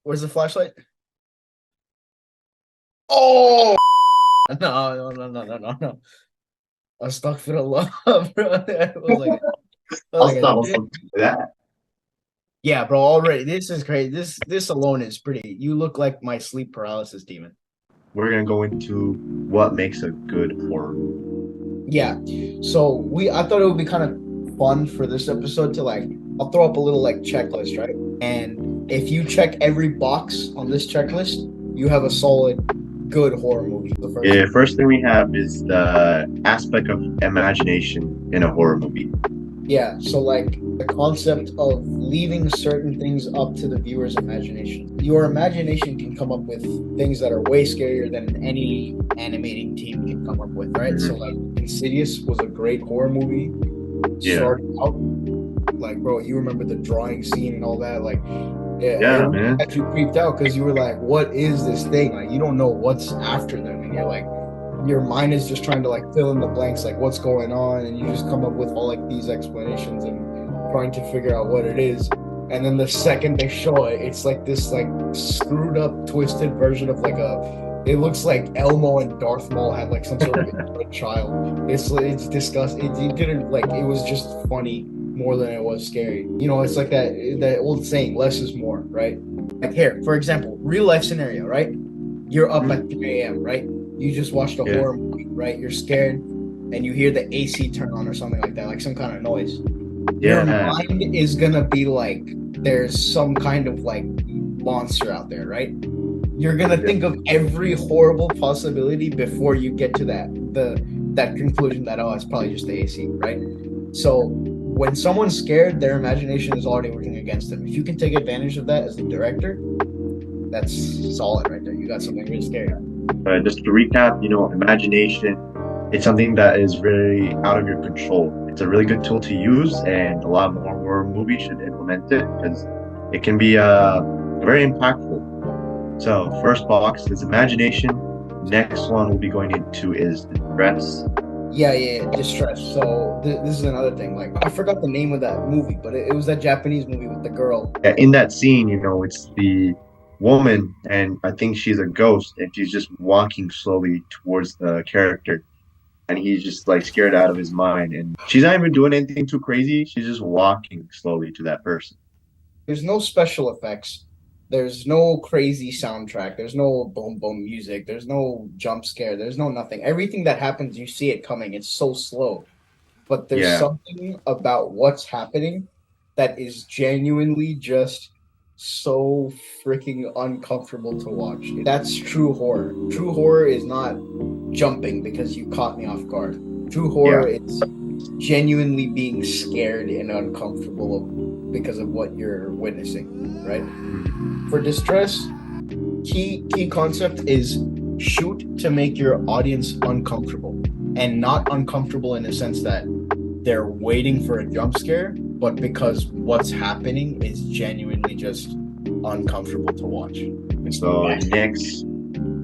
Where's the flashlight? Oh no. Astaghfirullah, bro. That was like I'll a stop. I'll stop that. yeah, bro. Already, this is crazy. This alone is pretty. You look like my sleep paralysis demon. We're gonna go into what makes a good horror movie. Yeah. So I thought it would be kind of fun for this episode to like, I'll throw up a little like checklist, right? And if you check every box on this checklist, you have a solid, good horror movie. The first Yeah, one. first thing we have is the aspect of imagination in a horror movie. Yeah. So like the concept of leaving certain things up to the viewer's imagination. Your imagination can come up with things that are way scarier than any animating team can come up with, right? So Mhm. like Insidious was a great horror movie. Yeah, Started out like, bro, you remember the drawing scene and all that, like, yeah, yeah, it man. actually creeped out because you were like, what is this thing? Like, you don't know what's after them, and you're like, your mind is just trying to like fill in the blanks, like what's going on, and you just come up with all like these explanations and trying to figure out what it is. And then the second they show it, it's like this like screwed up, twisted version of like a. It looks like Elmo and Darth Maul had like some sort of inbred child. It's disgusting. It didn't like it was just funny more than it was scary. You know, it's like that old saying, less is more, right? Like here, for example, real life scenario, right? You're up Mhm. at 3 a.m., right? You just watched a Yeah, horror movie, right? You're scared and you hear the AC turn on or something like that, like some kind of noise. Your yeah, mind is gonna be like, there's some kind of like monster out there, right? You're gonna yeah. think of every horrible possibility before you get to that conclusion that, oh, it's probably just the AC, right? So when someone's scared, their imagination is already working against them. If you can take advantage of that as the director, that's solid right there. You got something really scary. But just to recap, imagination, it's something that is really out of your control. It's a really good tool to use, and a lot more horror movies should implement it because it can be very impactful. So, first box is imagination. Next one we'll be going into is distress. Yeah, distress. So this is another thing. Like I forgot the name of that movie, but it was that Japanese movie with the girl. In that scene, it's the woman, and I think she's a ghost, and she's just walking slowly towards the character, and he's just like scared out of his mind, and she's not even doing anything too crazy. She's just walking slowly to that person. There's no special effects. There's no crazy soundtrack. There's no boom boom music. There's no jump scare. There's no nothing. Everything that happens, you see it coming. It's so slow. But there's Yeah, something about what's happening that is genuinely just so freaking uncomfortable to watch. That's true horror. True horror is not jumping because you caught me off guard. True yeah. horror is genuinely being scared and uncomfortable because of what you're witnessing, right? For distress, key concept is shoot to make your audience uncomfortable, and not uncomfortable in the sense that they're waiting for a jump scare, but because what's happening is genuinely just uncomfortable to watch. So the next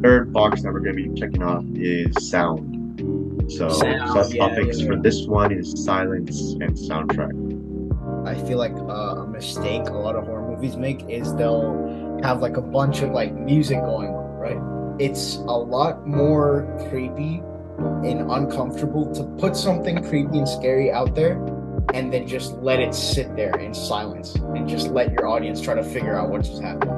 third box that we're going to be checking off is sound. So Sound, subtopics for this one is silence and soundtrack. I feel like a mistake a lot of horror movies make is they'll have like a bunch of like music going on, right? It's a lot more creepy and uncomfortable to put something creepy and scary out there and then just let it sit there in silence and just let your audience try to figure out what just happened.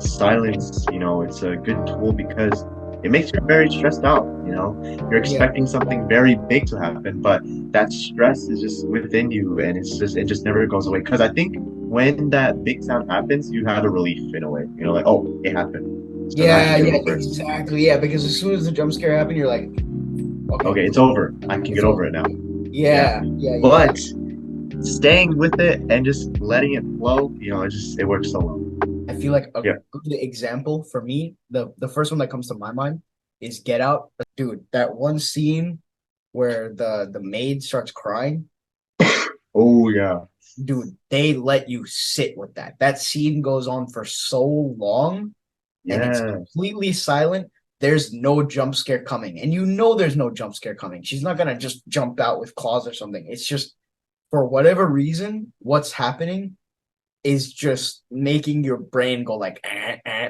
Silence, it's a good tool because it makes you very stressed out. You're Yeah. expecting something very big to happen, but that stress is just within you, and it just never goes away. Because I think when that big sound happens, you have a relief in a way. Like, oh, it happened, so now I can get over it. Exactly. Yeah, because as soon as the jump scare happened, you're like, okay, Okay, it's over. I can it's get over over. it now. Yeah, Yeah. but staying with it and just letting it flow, it works so well. I feel like a Yeah. good example for me, the first one that comes to my mind is Get Out. Dude, that one scene where the maid starts crying, Oh yeah. dude, they let you sit with that. That scene goes on for so long and it's Yeah. completely silent. There's no jump scare coming. And you know there's no jump scare coming. She's not gonna just jump out with claws or something. It's just for whatever reason, what's happening is just making your brain go like,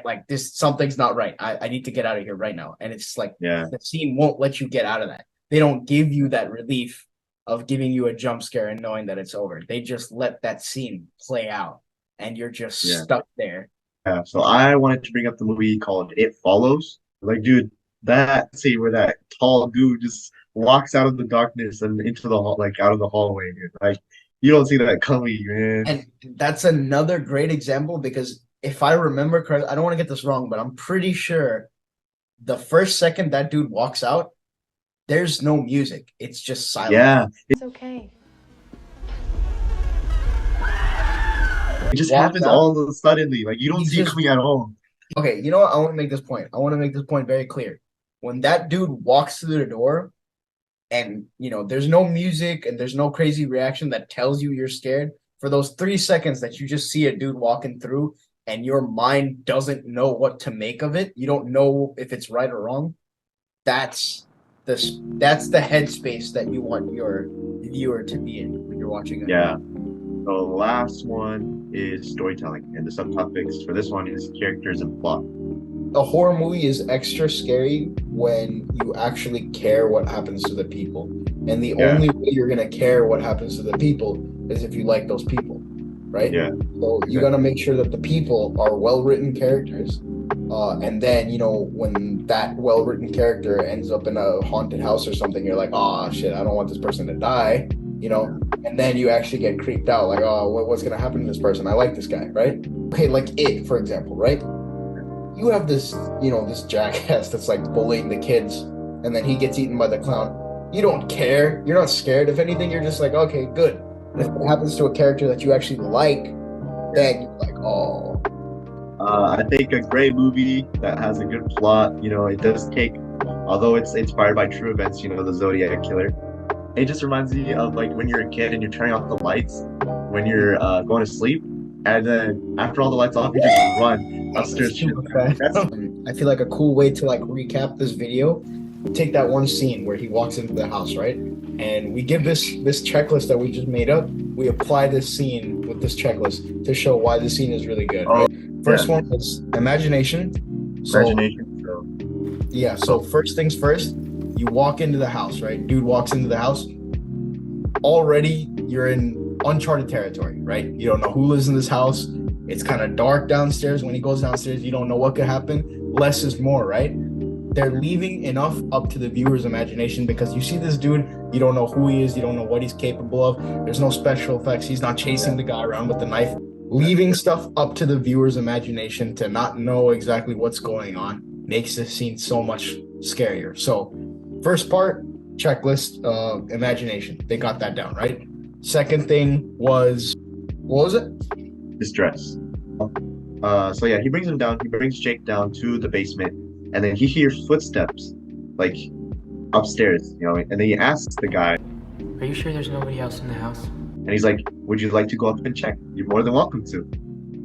like this, something's not right. I need to get out of here right now. And it's like Yeah, the scene won't let you get out of that. They don't give you that relief of giving you a jump scare and knowing that it's over. They just let that scene play out and you're just yeah, stuck there. yeah. So I wanted to bring up the movie called It Follows. Like, dude, that scene where that tall dude just walks out of the darkness and into the hall, like out of the hallway, dude. Like, you don't see that coming, man. And that's another great example because if I remember correctly, I don't want to get this wrong, but I'm pretty sure the first second that dude walks out, there's no music. It's just silent. Yeah, It's okay. it just Walks happens out. all of a suddenly. Like, you don't He's see it just coming at all. okay. You know what? I want to make this point. I want to make this point very clear. When that dude walks through the door, and there's no music and there's no crazy reaction that tells you you're scared for those 3 seconds that you just see a dude walking through and your mind doesn't know what to make of it, you don't know if it's right or wrong. That's the headspace that you want your viewer to be in when you're watching it. Yeah. The last one is storytelling, and the subtopics for this one is characters and plot. A horror movie is extra scary when you actually care what happens to the people. And the Yeah. only way you're gonna care what happens to the people is if you like those people, right? Yeah. So you gotta make sure that the people are well-written characters. And then, when that well-written character ends up in a haunted house or something, you're like, oh shit, I don't want this person to die, and then you actually get creeped out, like, oh, what's gonna happen to this person? I like this guy, right? Okay, like It, for example, right? You have this jackass that's like bullying the kids, and then he gets eaten by the clown. You don't care. You're not scared. If anything, you're just like, okay, good. And if it happens to a character that you actually like, then you're like, oh, I think a great movie that has a good plot, it does take, although it's inspired by true events, the Zodiac Killer. It just reminds me of like when you're a kid and you're turning off the lights when you're going to sleep, and then after all the lights off, you just run upstairs. super fast. I feel like a cool way to like recap this video, take that one scene where he walks into the house, right? And we give this checklist that we just made up. We apply this scene with this checklist to show why the scene is really good. Right? First one is imagination. Imagination. So, Yeah, so first things first, you walk into the house, right? Dude walks into the house. Already you're in uncharted territory, right? You don't know who lives in this house. It's kind of dark downstairs. When he goes downstairs, you don't know what could happen. Less is more, right? They're leaving enough up to the viewer's imagination because you see this dude, you don't know who he is, you don't know what he's capable of. There's no special effects. He's not chasing the guy around with the knife. Leaving stuff up to the viewer's imagination to not know exactly what's going on makes this scene so much scarier. So, first part, checklist, imagination. They got that down, right? Second thing was, what was it? distress. So yeah, he brings him down. He brings Jake down to the basement, and then he hears footsteps, like upstairs, and then he asks the guy, Are you sure there's nobody else in the house? and he's like, "Would you like to go up and check? You're more than welcome to."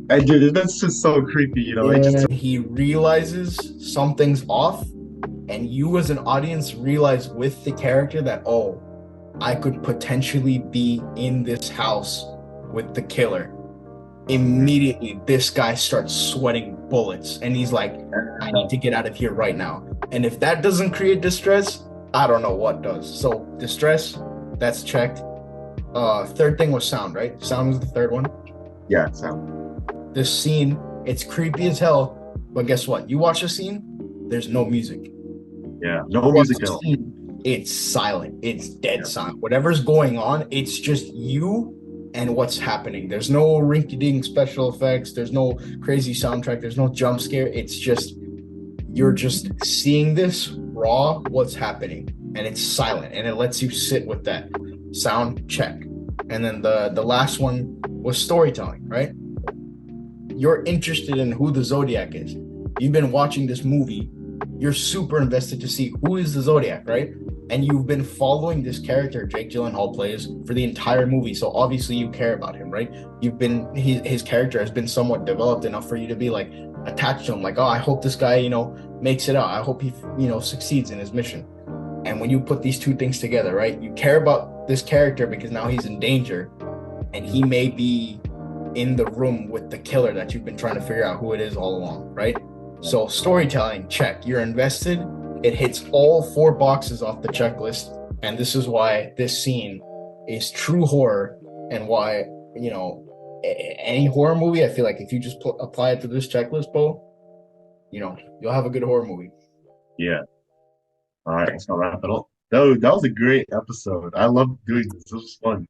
And dude, that's just so creepy, It just And he realizes something's off, and you as an audience realize with the character that, oh, I could potentially be in this house with the killer. Immediately, this guy starts sweating bullets, and he's like, I need to get out of here right now. And if that doesn't create distress, I don't know what does. So distress, that's checked. Third thing was sound, right? Sound was the third one. yeah, so This scene, it's creepy as hell, but guess what? You watch the scene, there's no music. yeah, no music at all. It's silent. It's dead Yeah. silent. Whatever's going on, it's just you and what's happening. There's no rinky-dink special effects. There's no crazy soundtrack. There's no jump scare. It's just you're just seeing this raw, what's happening, and it's silent, and it lets you sit with that. Sound check, and then the last one was storytelling, right? You're interested in who the Zodiac is. You've been watching this movie. You're super invested to see who is the Zodiac, right? And you've been following this character Jake Gyllenhaal plays for the entire movie. So obviously you care about him, right? His character has been somewhat developed enough for you to be like attached to him. Like, oh, I hope this guy, makes it out. I hope he, succeeds in his mission. And when you put these two things together, right? You care about this character because now he's in danger and he may be in the room with the killer that you've been trying to figure out who it is all along, right? So storytelling, check. You're invested. It hits all 4 boxes off the checklist, and this is why this scene is true horror, and why any horror movie. I feel like if you just apply it to this checklist, Bo, you'll have a good horror movie. Yeah. All right, let's not wrap it up. That was a great episode. I love doing this. This was fun.